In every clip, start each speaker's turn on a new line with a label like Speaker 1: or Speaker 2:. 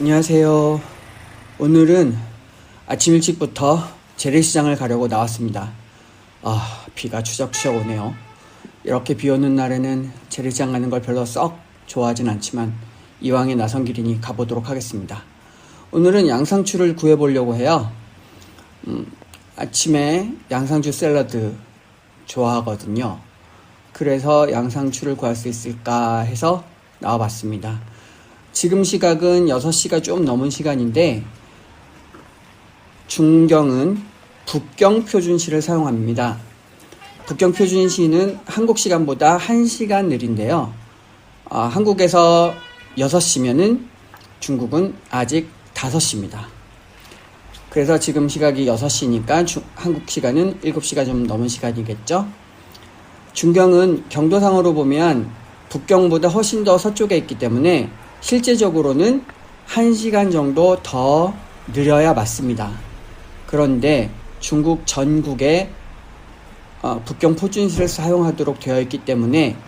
Speaker 1: 안녕하세요. 오늘은 아침 일찍부터 재래시장을 가려고 나왔습니다. 비가 추적추적 오네요. 이렇게 비 오는 날에는 재래시장 가는 걸 별로 썩 좋아하진 않지만 이왕에 나선 길이니 가보도록 하겠습니다. 오늘은 양상추를 구해보려고 해요. 아침에 양상추 샐러드 좋아하거든요. 그래서 양상추를 구할 수 있을까 해서 나와봤습니다. 지금 시각은 6시가 좀 넘은 시간인데 중경은 북경표준시를 사용합니다. 북경표준시는 한국 시간보다 1시간 느린데요. 한국에서 6시면은 중국은 아직 5시입니다. 그래서 지금 시각이 6시니까 한국 시간은 7시가 좀 넘은 시간이겠죠. 중경은 경도상으로 보면 북경보다 훨씬 더 서쪽에 있기 때문에 실제적으로는 1시간 정도 더 느려야 맞습니다. 그런데 중국 전국에 북경 표준시를 사용하도록 되어 있기 때문에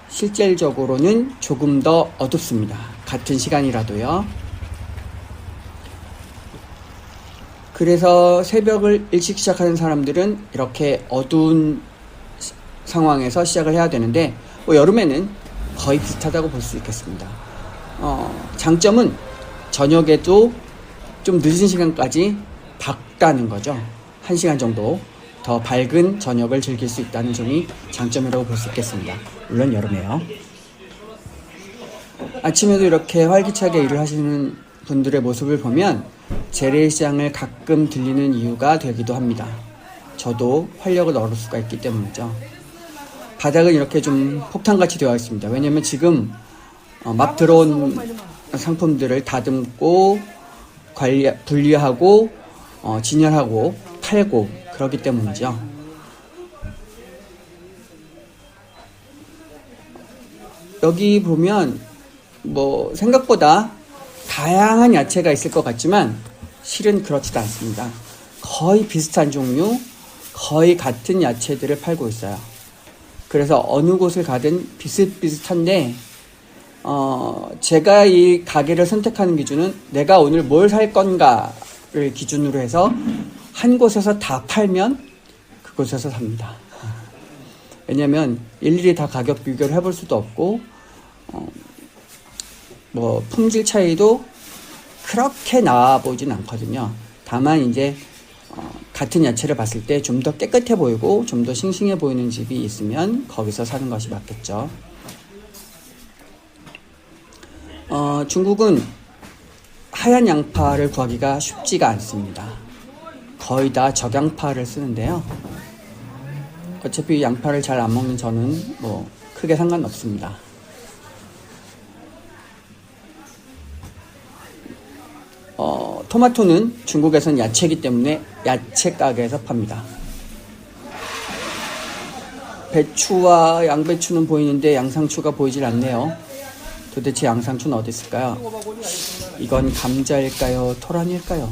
Speaker 1: 실질적으로는 조금 더 어둡습니다. 같은 시간이라도요. 그래서 새벽을 일찍 시작하는 사람들은 이렇게 어두운 상황에서 시작을 해야 되는데 여름에는 거의 비슷하다고 볼 수 있겠습니다. 장점은 저녁에도 좀 늦은 시간까지 밝다는 거죠. 1시간 정도 더 밝은 저녁을 즐길 수 있다는 점이 장점이라고 볼 수 있겠습니다. 물론 여름에요. 아침에도 이렇게 활기차게 일을 하시는 분들의 모습을 보면 재래시장을 가끔 들리는 이유가 되기도 합니다. 저도 활력을 얻을 수가 있기 때문이죠. 바닥은 이렇게 좀 폭탄같이 되어 있습니다. 왜냐면 지금 막 들어온 상품들을 다듬고 분리하고 진열하고 팔고 그러기 때문이죠. 여기 보면 생각보다 다양한 야채가 있을 것 같지만 실은 그렇지도 않습니다. 거의 비슷한 종류, 거의 같은 야채들을 팔고 있어요. 그래서 어느 곳을 가든 비슷비슷한데 제가 이 가게를 선택하는 기준은 내가 오늘 뭘 살 건가를 기준으로 해서 한 곳에서 다 팔면 그곳에서 삽니다. 왜냐면 일일이 다 가격 비교를 해볼 수도 없고 품질 차이도 그렇게 나와 보진 않거든요. 다만 이제 같은 야채를 봤을 때 좀 더 깨끗해 보이고 좀 더 싱싱해 보이는 집이 있으면 거기서 사는 것이 맞겠죠. 중국은 하얀 양파를 구하기가 쉽지가 않습니다. 거의 다 적양파를 쓰는데요. 어차피 양파를 잘 안 먹는 저는 크게 상관없습니다. 토마토는 중국에선 야채이기 때문에 야채 가게에서 팝니다. 배추와 양배추는 보이는데 양상추가 보이질 않네요. 도대체 양상추는 어디 있을까요? 이건 감자일까요? 토란일까요?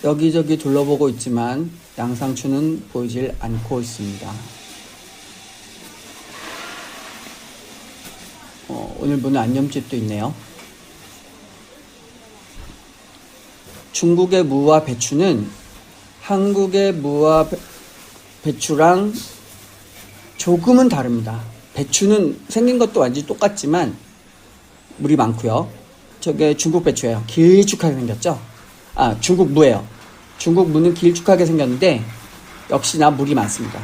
Speaker 1: 여기저기 둘러보고 있지만 양상추는 보이질 않고 있습니다. 오늘 문은 안념집도 있네요. 중국의 무와 배추는 한국의 무와 배추랑 조금은 다릅니다. 배추는 생긴 것도 완전히 똑같지만 물이 많고요. 저게 중국 배추예요. 길쭉하게 생겼죠? 중국 무예요. 중국 무는 길쭉하게 생겼는데 역시나 물이 많습니다.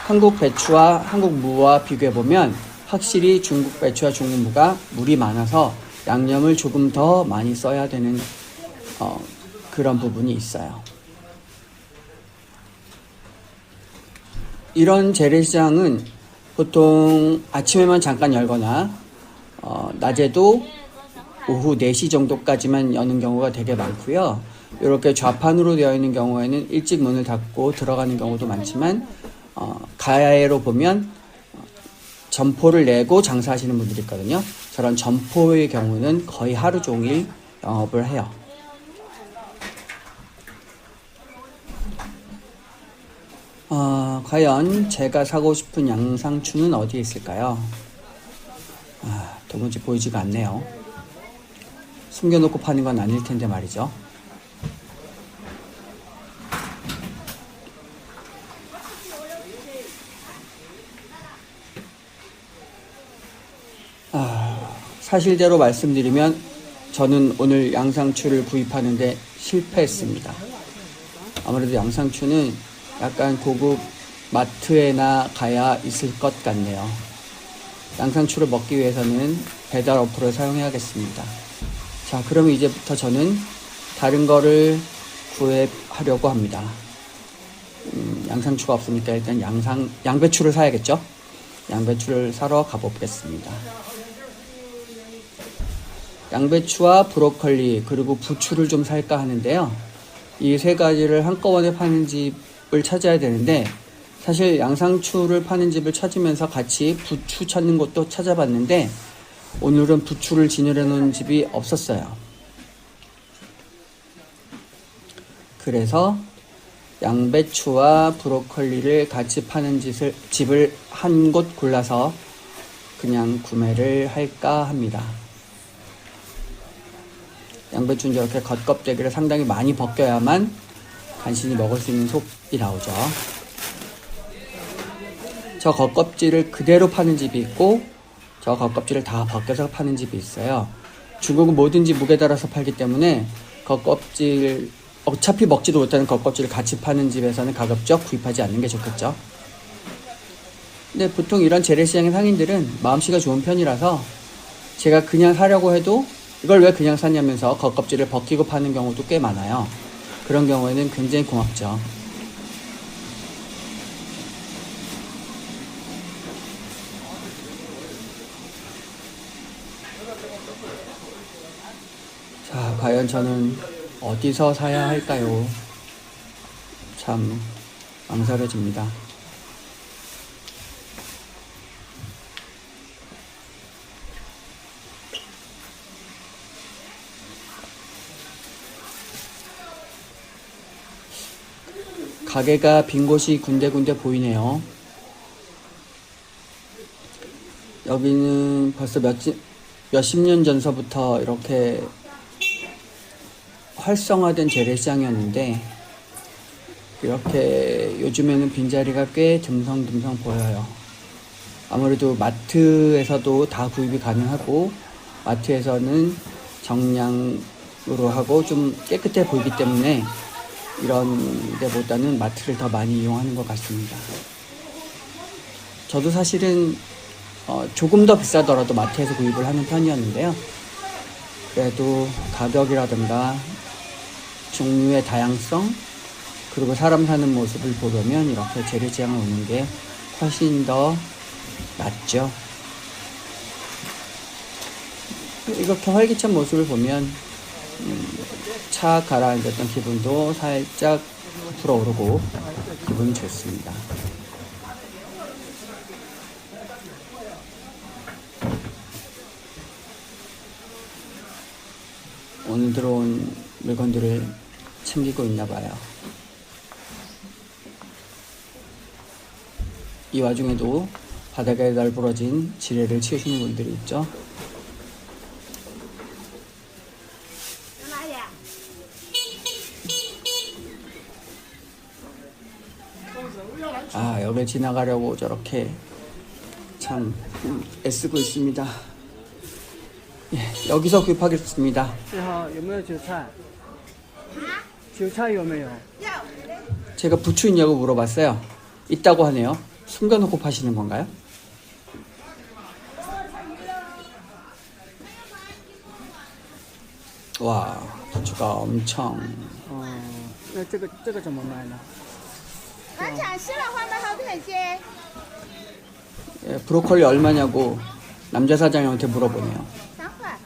Speaker 1: 한국 배추와 한국 무와 비교해보면 확실히 중국 배추와 중국 무가 물이 많아서 양념을 조금 더 많이 써야 되는 그런 부분이 있어요. 이런 재래시장은 보통 아침에만 잠깐 열거나 낮에도 오후 4시 정도까지만 여는 경우가 되게 많고요. 이렇게 좌판으로 되어 있는 경우에는 일찍 문을 닫고 들어가는 경우도 많지만 가야로 보면 점포를 내고 장사하시는 분들이 있거든요. 저런 점포의 경우는 거의 하루 종일 영업을 해요. 과연 제가 사고 싶은 양상추는 어디에 있을까요? 도무지 보이지가 않네요. 숨겨놓고 파는 건 아닐 텐데 말이죠. 사실대로 말씀드리면 저는 오늘 양상추를 구입하는데 실패했습니다. 아무래도 양상추는 약간 고급 마트에나 가야 있을 것 같네요. 양상추를 먹기 위해서는 배달 어플을 사용해야겠습니다. 자, 그러면 이제부터 저는 다른 거를 구입하려고 합니다. 양상추가 없으니까 일단 양배추를 사야겠죠? 양배추를 사러 가보겠습니다. 양배추와 브로콜리 그리고 부추를 좀 살까 하는데요. 이 세 가지를 한꺼번에 파는 집을 찾아야 되는데 사실 양상추를 파는 집을 찾으면서 같이 부추 찾는 곳도 찾아봤는데 오늘은 부추를 진열해 놓은 집이 없었어요. 그래서 양배추와 브로콜리를 같이 파는 집을 한 곳 골라서 그냥 구매를 할까 합니다. 양배추는 이렇게 겉껍데기를 상당히 많이 벗겨야만 간신히 먹을 수 있는 속이 나오죠. 저 겉껍질을 그대로 파는 집이 있고 저 겉껍질을 다 벗겨서 파는 집이 있어요. 중국은 뭐든지 무게 따라서 팔기 때문에 겉껍질 어차피 먹지도 못하는 겉껍질을 같이 파는 집에서는 가급적 구입하지 않는 게 좋겠죠. 근데 보통 이런 재래시장의 상인들은 마음씨가 좋은 편이라서 제가 그냥 사려고 해도 이걸 왜 그냥 샀냐면서 겉껍질을 벗기고 파는 경우도 꽤 많아요. 그런 경우에는 굉장히 고맙죠. 자, 과연 저는 어디서 사야 할까요? 참 망설여집니다. 가게가 빈 곳이 군데군데 보이네요. 여기는 벌써 몇십 년 전서부터 이렇게 활성화된 재래시장이었는데 이렇게 요즘에는 빈자리가 꽤 듬성듬성 보여요. 아무래도 마트에서도 다 구입이 가능하고 마트에서는 정량으로 하고 좀 깨끗해 보이기 때문에 이런 데보다는 마트를 더 많이 이용하는 것 같습니다. 저도 사실은 조금 더 비싸더라도 마트에서 구입을 하는 편이었는데요. 그래도 가격이라든가 종류의 다양성 그리고 사람 사는 모습을 보려면 이렇게 재래시장을 오는 게 훨씬 더 낫죠. 이렇게 활기찬 모습을 보면 차 가라앉았던 기분도 살짝 불어오르고 기분이 좋습니다. 오늘 들어온 물건들을 챙기고 있나 봐요. 이 와중에도 바닥에 널브러진 지뢰를 치우시는 분들이 있죠. 여길 지나가려고 저렇게 참 애쓰고 있습니다. 예, 여기서 구입하겠습니다.
Speaker 2: 有没有韭菜？韭菜有没有？
Speaker 1: 제가 부추 있냐고 물어봤어요. 있다고 하네요. 숨겨놓고 파시는 건가요? 와, 부추가 엄청.
Speaker 2: 那这个怎么卖呢？
Speaker 3: 拿抢湿了花的好可些。
Speaker 1: 예, 브로콜리 얼마냐고 남자 사장님한테 물어보네요.
Speaker 3: 3块。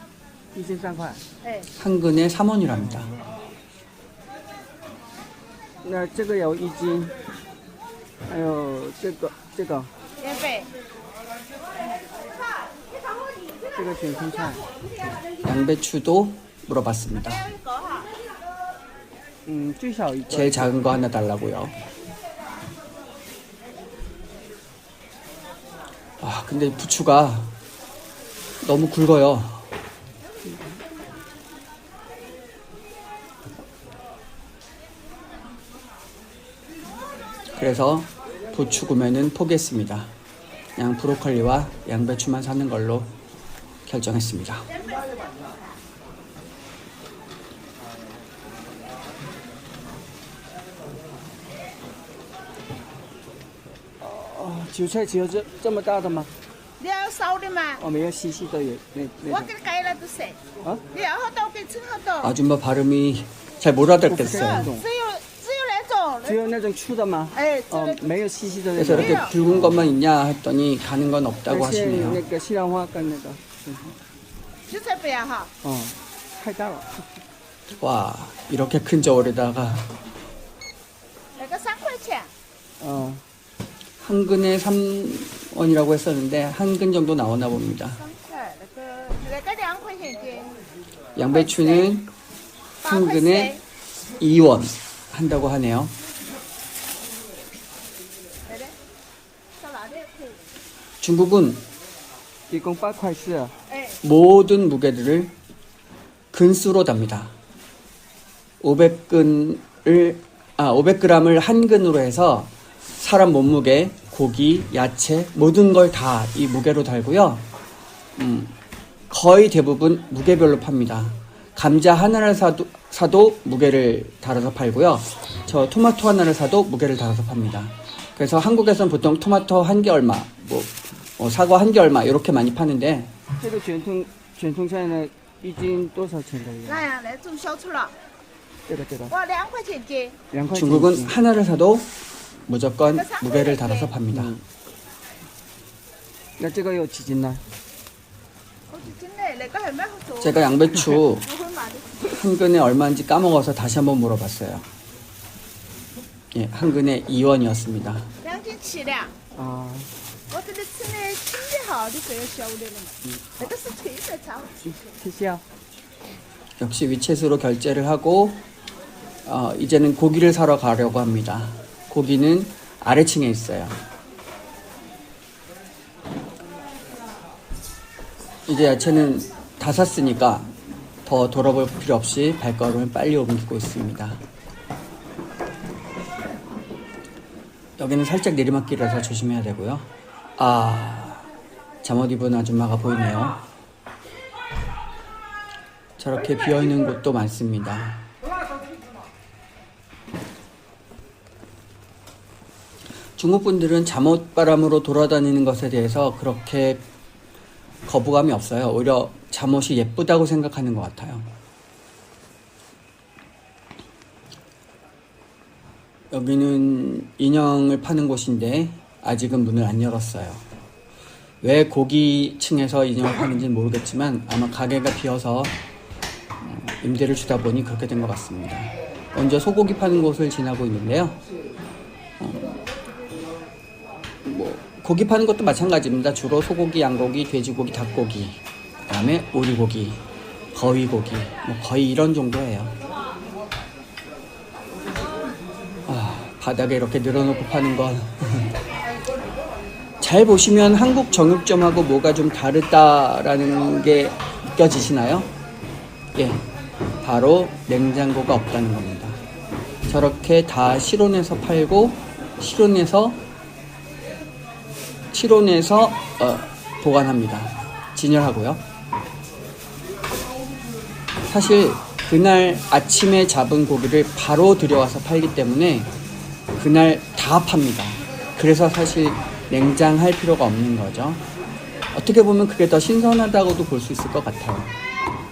Speaker 2: 一斤3块。
Speaker 3: 네.
Speaker 1: 한 근에 3원이랍니다.
Speaker 2: 那这个有1斤，还有这个
Speaker 3: 免费。
Speaker 2: 这个卷心菜，
Speaker 1: 양배추도 물어봤습니다.
Speaker 2: 最小一个。
Speaker 1: 제일 작은 거 하나 달라고요. 아, 근데 부추가 너무 굵어요. 그래서 부추 구매는 포기했습니다. 그냥 브로콜리와 양배추만 사는 걸로 결정했습니다.
Speaker 2: 韭菜只有这么大的吗？
Speaker 3: 你要烧的吗？
Speaker 2: 哦，没有细细的有那种
Speaker 3: 我给你改了都是。
Speaker 2: 啊？
Speaker 3: 你要好多，给称好多。
Speaker 1: 아줌마 발음이 잘 못 알아듣겠어요.
Speaker 3: 只有那种。
Speaker 2: 只有那种粗的吗？
Speaker 3: 哎，
Speaker 2: 哦，没有细细的那
Speaker 1: 그래서
Speaker 2: 种。
Speaker 1: 이렇게 굵은 것만 있냐 했더니 가는 건 없다고
Speaker 2: 那些那
Speaker 1: 하시네요.
Speaker 2: 个西兰花跟那个，
Speaker 3: 韭菜不要哈。
Speaker 2: 哦，太大了。
Speaker 1: 와, 이렇게 큰 저울에다가
Speaker 3: 那个3块钱。
Speaker 2: 哦，
Speaker 1: 한 근에 3원이라고 했었는데 한 근 정도 나오나 봅니다.
Speaker 3: 3块，那个2块钱斤。
Speaker 1: 양배추는 한 근에 2원 한다고 하네요.
Speaker 3: 来的，烧哪里可以？
Speaker 1: 중국은
Speaker 2: 一共8块4。
Speaker 3: 哎，
Speaker 1: 모든 무게들을 근수로 답니다. 500g을 한 근으로 해서 사람 몸무게, 고기, 야채 모든 걸 다 이 무게로 달고요. 거의 대부분 무게별로 팝니다. 감자 하나를 사도 무게를 달아서 팔고요. 저 토마토 하나를 사도 무게를 달아서 팝니다. 그래서 한국에서는 보통 토마토 한 개 얼마, 사과 한 개 얼마 이렇게 많이 파는데
Speaker 2: 这个卷筒菜呢，一斤多少钱的？
Speaker 3: 那样来种小葱了，
Speaker 2: 这个
Speaker 3: 我2块钱斤。
Speaker 2: 2块钱。
Speaker 1: 중국은 하나를 사도 무조건 무게를 달아서 팝니다.
Speaker 2: 那这个有几斤呢？
Speaker 3: 好几斤嘞，那个还蛮好做。
Speaker 1: 제가 양배추
Speaker 3: 不会买的。
Speaker 1: 한 근에 얼마인지 까먹어서 다시 한번 물어봤어요. 예, 한 근에 2원이었습니다.
Speaker 3: 2斤7两。
Speaker 2: 啊，
Speaker 3: 我这里吃的轻的好的这个小的了嘛，那个是脆的炒。
Speaker 2: 谢谢啊。
Speaker 1: 역시 위챗으로 결제를 하고 이제는 고기를 사러 가려고 합니다. 고기는 아래층에 있어요. 이제 야채는 다 샀으니까 더 돌아볼 필요 없이 발걸음을 빨리 옮기고 있습니다. 여기는 살짝 내리막길이라서 조심해야 되고요. 아, 잠옷 입은 아줌마가 보이네요. 저렇게 비어있는 곳도 많습니다. 중국 분들은 잠옷바람으로 돌아다니는 것에 대해서 그렇게 거부감이 없어요. 오히려 잠옷이 예쁘다고 생각하는 것 같아요. 여기는 인형을 파는 곳인데 아직은 문을 안 열었어요. 왜 고기층에서 인형을 파는지는 모르겠지만 아마 가게가 비어서 임대를 주다 보니 그렇게 된 것 같습니다. 먼저 소고기 파는 곳을 지나고 있는데요. 고기 파는 것도 마찬가지입니다. 주로 소고기, 양고기, 돼지고기, 닭고기, 그 다음에 오리고기, 거위고기, 거의 이런 정도예요. 바닥에 이렇게 늘어놓고 파는 건 잘 보시면 한국 정육점하고 뭐가 좀 다르다라는 게 느껴지시나요? 예, 바로 냉장고가 없다는 겁니다. 저렇게 다 실온에서 팔고 실온에서 보관합니다. 진열하고요. 사실 그날 아침에 잡은 고기를 바로 들여와서 팔기 때문에 그날 다 팝니다. 그래서 사실 냉장할 필요가 없는 거죠. 어떻게 보면 그게 더 신선하다고도 볼 수 있을 것 같아요.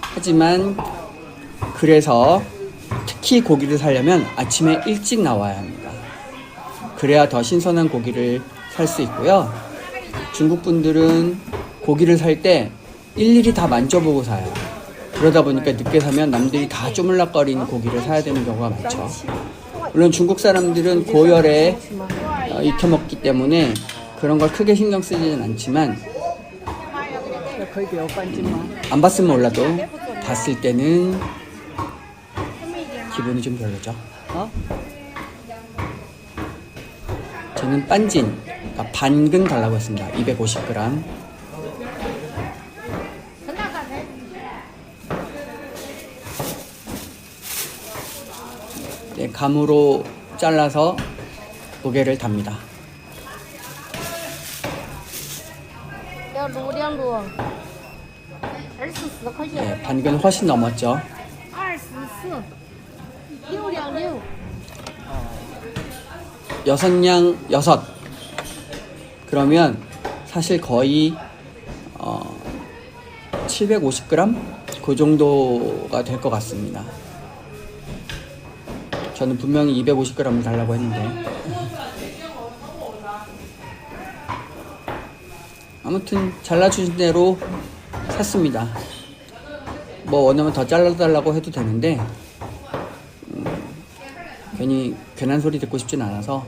Speaker 1: 하지만 그래서 특히 고기를 사려면 아침에 일찍 나와야 합니다. 그래야 더 신선한 고기를 살 수 있고요. 중국 분들은 고기를 살 때 일일이 다 만져보고 사요. 그러다 보니까 늦게 사면 남들이 다 쪼물락거리는 고기를 사야 되는 경우가 많죠. 물론 중국 사람들은 고열에 익혀먹기 때문에 그런 걸 크게 신경 쓰지는 않지만 안 봤으면 몰라도 봤을 때는 기분이 좀 별로죠. 저는 빤진, 그러니까 반근 달라고 했습니다. 250g. 네, 감으로 잘라서 무게를 답니다.
Speaker 4: 要卤两卤，24块钱，
Speaker 1: 네, 반근 훨씬 넘었죠.
Speaker 4: 24，626。
Speaker 1: 6냥 6. 그러면 사실 거의 750g? 그 정도가 될 것 같습니다. 저는 분명히 250g을 달라고 했는데 아무튼 잘라주신 대로 샀습니다. 뭐 원하면 더 잘라달라고 해도 되는데 괜히 괜한 소리 듣고 싶진 않아서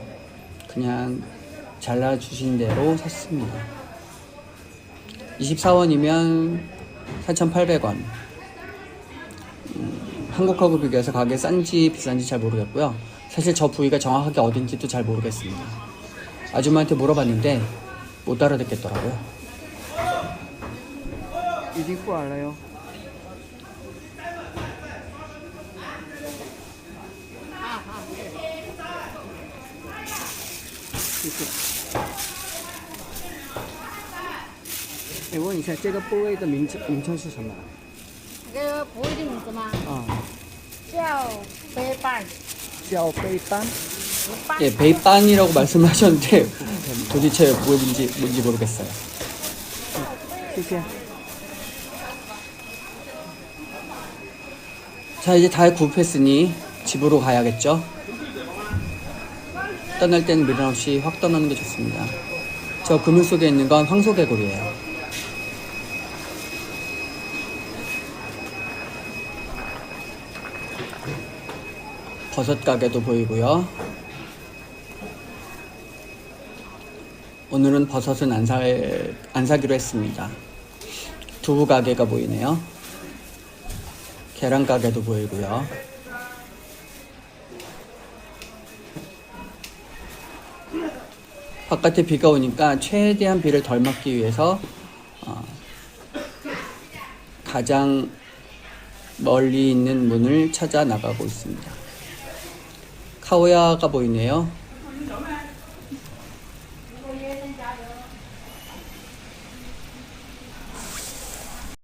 Speaker 1: 그냥 잘라주신 대로 샀습니다. 24원이면 4,800원. 한국하고 비교해서 가격이 싼지 비싼지 잘 모르겠고요. 사실 저 부위가 정확하게 어딘지도 잘 모르겠습니다. 아줌마한테 물어봤는데 못 알아듣겠더라고요.
Speaker 2: 이리고 알아요.
Speaker 1: 네, 问一下这个部位的名称是什么？
Speaker 4: 这个部位的名字吗？
Speaker 1: 啊，
Speaker 4: 叫背板，
Speaker 2: 叫背斑.
Speaker 1: 예, 베이반이라고 말씀을 하셨는데 도대체 뭔지 모르겠어요.
Speaker 2: 谢谢.
Speaker 1: 자, 이제 다 구입했으니 집으로 가야겠죠? 떠날 때는 미련 없이 확 떠나는 게 좋습니다. 저 그물 속에 있는 건 황소개구리예요. 버섯 가게도 보이고요. 오늘은 버섯은 안 사기로 했습니다. 두부 가게가 보이네요. 계란 가게도 보이고요. 바깥에 비가 오니까 최대한 비를 덜 맞기 위해서 가장 멀리 있는 문을 찾아 나가고 있습니다. 카오야가 보이네요.